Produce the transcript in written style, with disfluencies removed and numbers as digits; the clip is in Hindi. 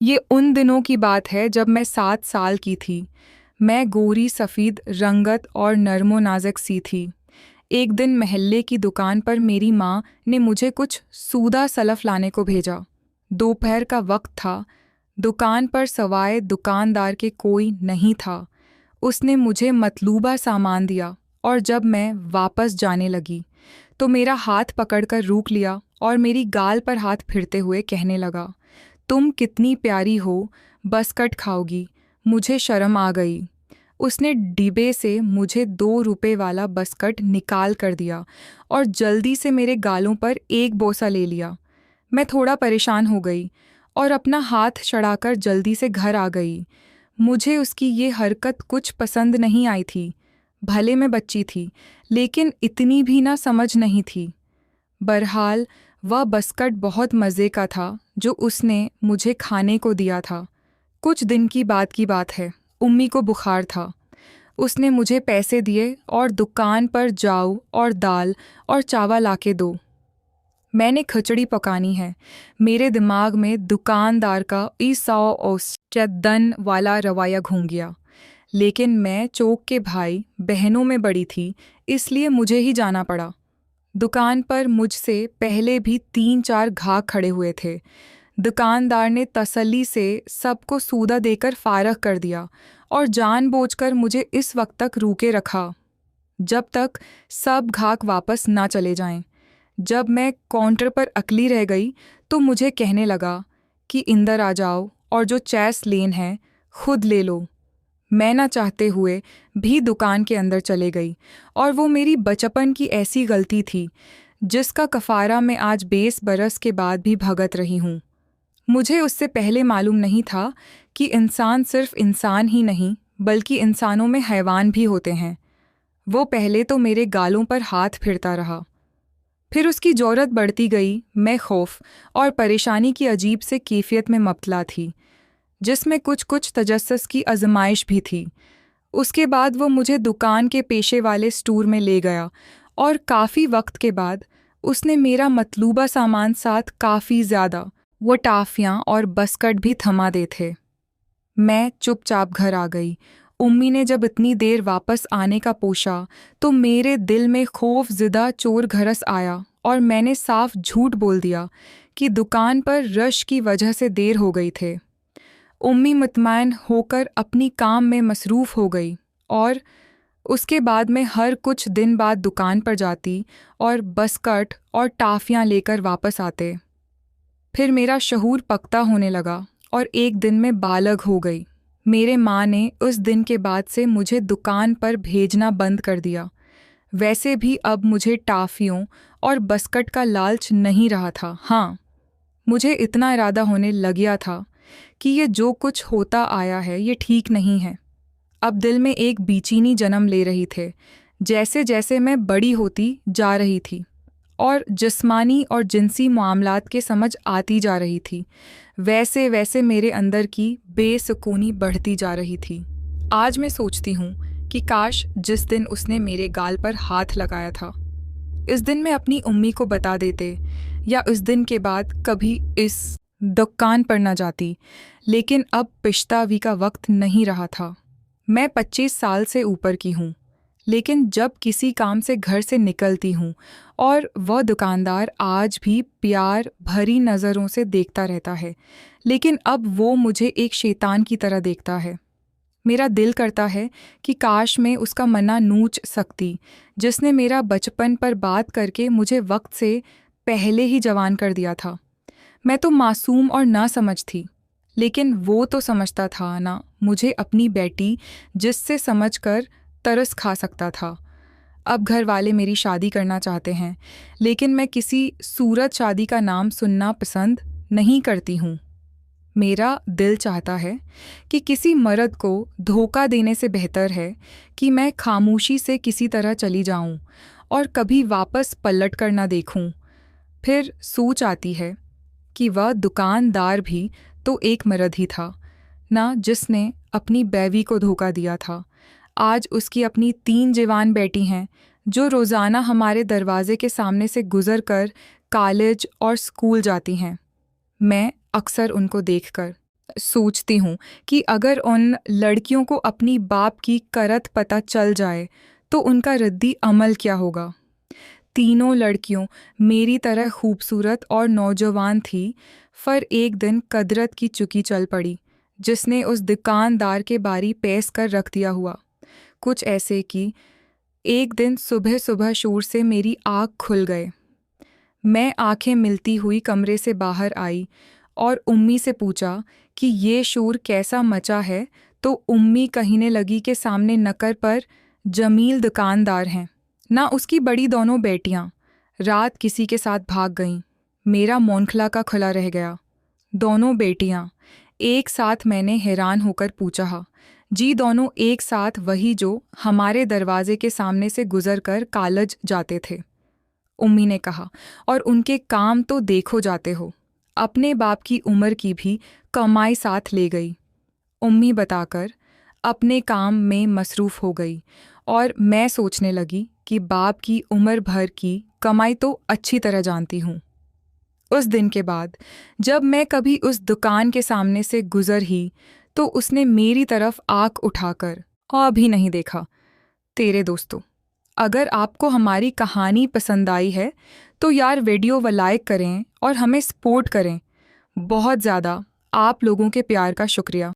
ये उन दिनों की बात है जब मैं 7 साल की थी। मैं गोरी सफ़ेद रंगत और नर्मो नाज़ुक सी थी। एक दिन मोहल्ले की दुकान पर मेरी माँ ने मुझे कुछ सूदा सलफ लाने को भेजा। दोपहर का वक्त था। दुकान पर सवाए दुकानदार के कोई नहीं था। उसने मुझे मतलूबा सामान दिया और जब मैं वापस जाने लगी तो मेरा हाथ पकड़कर रोक लिया और मेरी गाल पर हाथ फिरते हुए कहने लगा, तुम कितनी प्यारी हो, बस्कट खाओगी। मुझे शर्म आ गई। उसने डिब्बे से मुझे 2 रुपए वाला बस्कट निकाल कर दिया और जल्दी से मेरे गालों पर एक बोसा ले लिया। मैं थोड़ा परेशान हो गई और अपना हाथ चढ़ाकर जल्दी से घर आ गई। मुझे उसकी ये हरकत कुछ पसंद नहीं आई थी। भले मैं बच्ची थी, लेकिन इतनी भी ना समझ नहीं थी। बहरहाल वह बस्कट बहुत मज़े का था जो उसने मुझे खाने को दिया था। कुछ दिन की बात है, उम्मी को बुखार था। उसने मुझे पैसे दिए और दुकान पर जाओ और दाल और चावल लाके दो। मैंने खिचड़ी पकानी है। मेरे दिमाग में दुकानदार का ईसाओ औसचदन वाला रवाया घूम गया। लेकिन मैं चौक के भाई बहनों में बड़ी थी, इसलिए मुझे ही जाना पड़ा। दुकान पर मुझसे पहले भी 3-4 घाक खड़े हुए थे। दुकानदार ने तसल्ली से सबको सूदा देकर फारग कर दिया और जानबूझकर मुझे इस वक्त तक रोके रखा जब तक सब घाक वापस ना चले जाएं। जब मैं काउंटर पर अकेली रह गई तो मुझे कहने लगा कि इंदर आ जाओ और जो चैस लेन है खुद ले लो। मैं ना चाहते हुए भी दुकान के अंदर चले गई और वो मेरी बचपन की ऐसी गलती थी जिसका कफ़ारा मैं आज 20 बरस के बाद भी भुगत रही हूँ। मुझे उससे पहले मालूम नहीं था कि इंसान सिर्फ इंसान ही नहीं बल्कि इंसानों में हैवान भी होते हैं। वो पहले तो मेरे गालों पर हाथ फिरता रहा, फिर उसकी ज़रूरत बढ़ती गई। मैं खौफ और परेशानी की अजीब से कैफियत में मुब्तला थी जिसमें कुछ कुछ तजस्सुस की आजमाइश भी थी। उसके बाद वो मुझे दुकान के पेशे वाले स्टोर में ले गया और काफ़ी वक्त के बाद उसने मेरा मतलूबा सामान साथ काफ़ी ज़्यादा वो टाफ़ियाँ और बस्कट भी थमा दे थे। मैं चुपचाप घर आ गई। उम्मी ने जब इतनी देर वापस आने का पोशा तो मेरे दिल में खौफ ज़िदा चोर घरस आया और मैंने साफ झूठ बोल दिया कि दुकान पर रश की वजह से देर हो गई थे। उम्मी मुतमईन होकर अपनी काम में मसरूफ़ हो गई और उसके बाद मैं हर कुछ दिन बाद दुकान पर जाती और बस्कट और टाफ़ियाँ लेकर वापस आते। फिर मेरा शऊर पक्ता होने लगा और एक दिन में बालग हो गई। मेरे माँ ने उस दिन के बाद से मुझे दुकान पर भेजना बंद कर दिया। वैसे भी अब मुझे टाफ़ियों और बस्कट का लालच नहीं रहा था। हाँ, मुझे इतना इरादा होने लग गया था कि ये जो कुछ होता आया है ये ठीक नहीं है। अब दिल में एक बेचैनी जन्म ले रही थे। जैसे जैसे मैं बड़ी होती जा रही थी और जिस्मानी और जिनसी मामलात के समझ आती जा रही थी, वैसे वैसे मेरे अंदर की बेसुकूनी बढ़ती जा रही थी। आज मैं सोचती हूँ कि काश जिस दिन उसने मेरे गाल पर हाथ लगाया था, इस दिन मैं अपनी उम्मी को बता देते या उस दिन के बाद कभी इस दुकान पर न जाती। लेकिन अब पछतावी का वक्त नहीं रहा था। मैं 25 साल से ऊपर की हूँ, लेकिन जब किसी काम से घर से निकलती हूँ और वह दुकानदार आज भी प्यार भरी नज़रों से देखता रहता है, लेकिन अब वो मुझे एक शैतान की तरह देखता है। मेरा दिल करता है कि काश मैं उसका मना नूच सकती जिसने मेरा बचपन पर बात करके मुझे वक्त से पहले ही जवान कर दिया था। मैं तो मासूम और ना समझ थी, लेकिन वो तो समझता था ना मुझे अपनी बेटी, जिससे समझकर तरस खा सकता था। अब घर वाले मेरी शादी करना चाहते हैं, लेकिन मैं किसी सूरत शादी का नाम सुनना पसंद नहीं करती हूँ। मेरा दिल चाहता है कि किसी मर्द को धोखा देने से बेहतर है कि मैं खामोशी से किसी तरह चली जाऊं और कभी वापस पलट कर ना देखूं। फिर सोच आती है कि वह दुकानदार भी तो एक मर्द ही था ना, जिसने अपनी बीवी को धोखा दिया था। आज उसकी अपनी 3 जवान बेटी हैं जो रोज़ाना हमारे दरवाजे के सामने से गुज़र कर कॉलेज और स्कूल जाती हैं। मैं अक्सर उनको देखकर सोचती हूँ कि अगर उन लड़कियों को अपनी बाप की करत पता चल जाए तो उनका रद्दी अमल क्या होगा। तीनों लड़कियों मेरी तरह खूबसूरत और नौजवान थी, पर एक दिन कदरत की चुकी चल पड़ी, जिसने उस दुकानदार के बारी पेश कर रख दिया हुआ। कुछ ऐसे कि एक दिन सुबह सुबह शोर से मेरी आँख खुल गए। मैं आंखें मिलती हुई कमरे से बाहर आई और उम्मी से पूछा कि ये शोर कैसा मचा है, तो उम्मी कहने लगी कि सामने नकर पर जमील दुकानदार हैं, ना उसकी बड़ी दोनों बेटियां रात किसी के साथ भाग गईं। मेरा मौनखला का खुला रह गया। दोनों बेटियां एक साथ। मैंने हैरान होकर पूछा, जी दोनों एक साथ, वही जो हमारे दरवाजे के सामने से गुजर कर कॉलेज जाते थे। उम्मी ने कहा, और उनके काम तो देखो जाते हो, अपने बाप की उम्र की भी कमाई साथ ले गई। उम्मी बताकर अपने काम में मसरूफ़ हो गई और मैं सोचने लगी कि बाप की उम्र भर की कमाई तो अच्छी तरह जानती हूँ। उस दिन के बाद जब मैं कभी उस दुकान के सामने से गुजर ही तो उसने मेरी तरफ आँख उठाकर और भी नहीं देखा। तेरे दोस्तों, अगर आपको हमारी कहानी पसंद आई है तो यार वीडियो व लाइक करें और हमें सपोर्ट करें। बहुत ज़्यादा आप लोगों के प्यार का शुक्रिया।